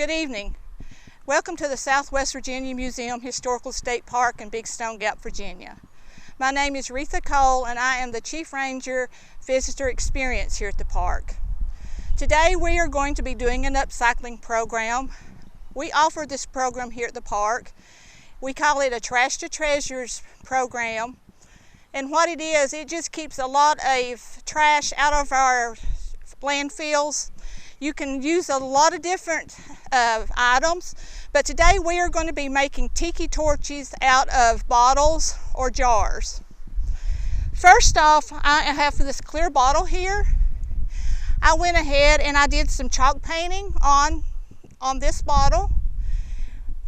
Good evening. Welcome to the Southwest Virginia Museum Historical State Park in Big Stone Gap, Virginia. My name is Doretha Cole and I am the Chief Ranger Visitor Experience here at the park. Today we are going to be doing an upcycling program. We offer this program here at the park. We call it a Trash to Treasures program. And what it is, it just keeps a lot of trash out of our landfills. You can use a lot of different items, but today we are going to be making tiki torches out of bottles or jars. First off, I have this clear bottle here. I went ahead and I did some chalk painting on this bottle.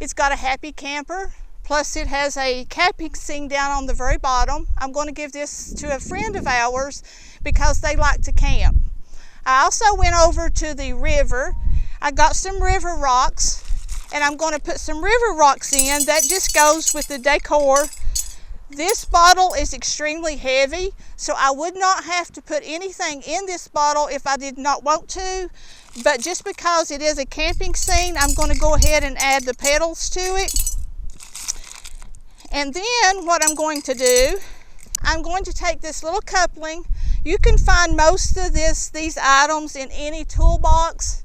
It's got a happy camper, plus it has a camping scene down on the very bottom. I'm going to give this to a friend of ours because they like to camp. I also went over to the river. I got some river rocks, and I'm going to put some river rocks in. That just goes with the decor. This bottle is extremely heavy, so I would not have to put anything in this bottle if I did not want to. But just because it is a camping scene, I'm going to go ahead and add the petals to it. And then what I'm going to do, I'm going to take this little coupling. You can find most of these items in any toolbox.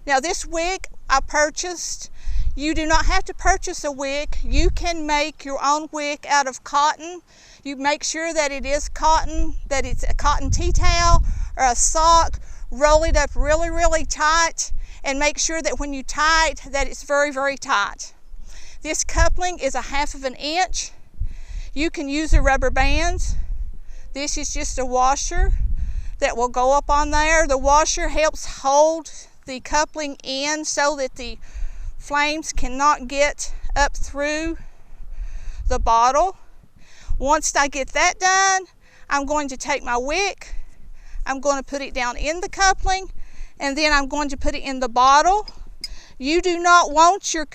Now this wick I purchased. You do not have to purchase a wick. You can make your own wick out of cotton. You make sure that it is cotton, that it's a cotton tea towel or a sock. Roll it up really, really tight and make sure that when you tie it, that it's very, very tight. This coupling is 1/2 inch. You can use a rubber band. This is just a washer that will go up on there. The washer helps hold the coupling in so that the flames cannot get up through the bottle. Once I get that done, I'm going to take my wick, I'm going to put it down in the coupling, and then I'm going to put it in the bottle. You do not want your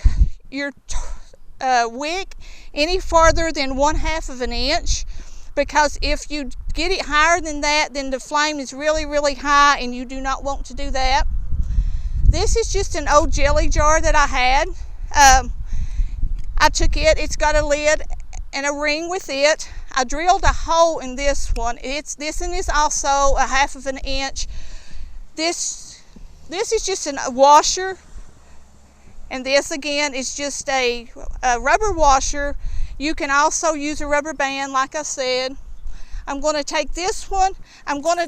wick any farther than 1/2 inch, because if you get it higher than that, then the flame is really, really high, and you do not want to do that. This is just an old jelly jar that I had. I took it, it's got a lid and a ring with it. I drilled a hole in this one. This one is also 1/2 inch. This is just a washer, and this again is just a rubber washer. You can also use a rubber band, like I said. I'm going to take this one.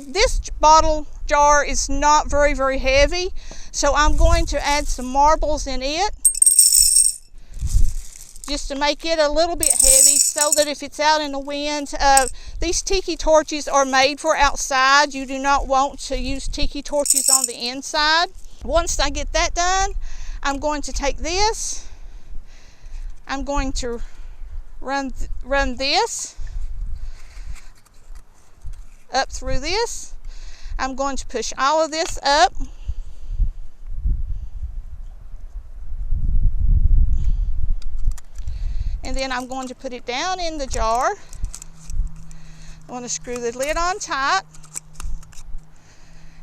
This bottle jar is not very, very heavy, so I'm going to add some marbles in it just to make it a little bit heavy so that if it's out in the wind, these tiki torches are made for outside. You do not want to use tiki torches on the inside. Once I get that done, I'm going to take this. I'm going to run this up through this. I'm going to push all of this up. And then I'm going to put it down in the jar. I'm going to screw the lid on tight.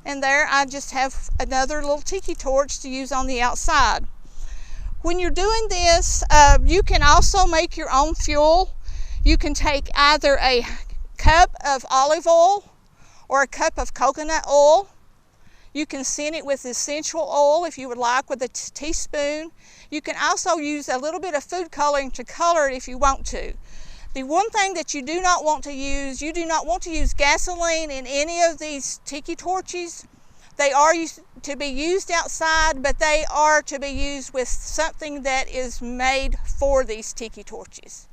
And there I just have another little tiki torch to use on the outside. When you're doing this, you can also make your own fuel. You can take either a cup of olive oil or a cup of coconut oil. You can scent it with essential oil if you would like, with a teaspoon. You can also use a little bit of food coloring to color it if you want to. The one thing that you do not want to use, you do not want to use gasoline in any of these tiki torches. They are to be used outside, but they are to be used with something that is made for these tiki torches.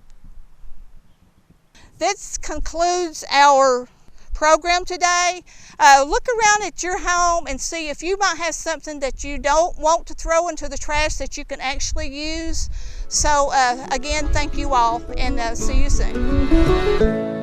This concludes our program today. Look around at your home and see if you might have something that you don't want to throw into the trash that you can actually use. So again, thank you all, and see you soon.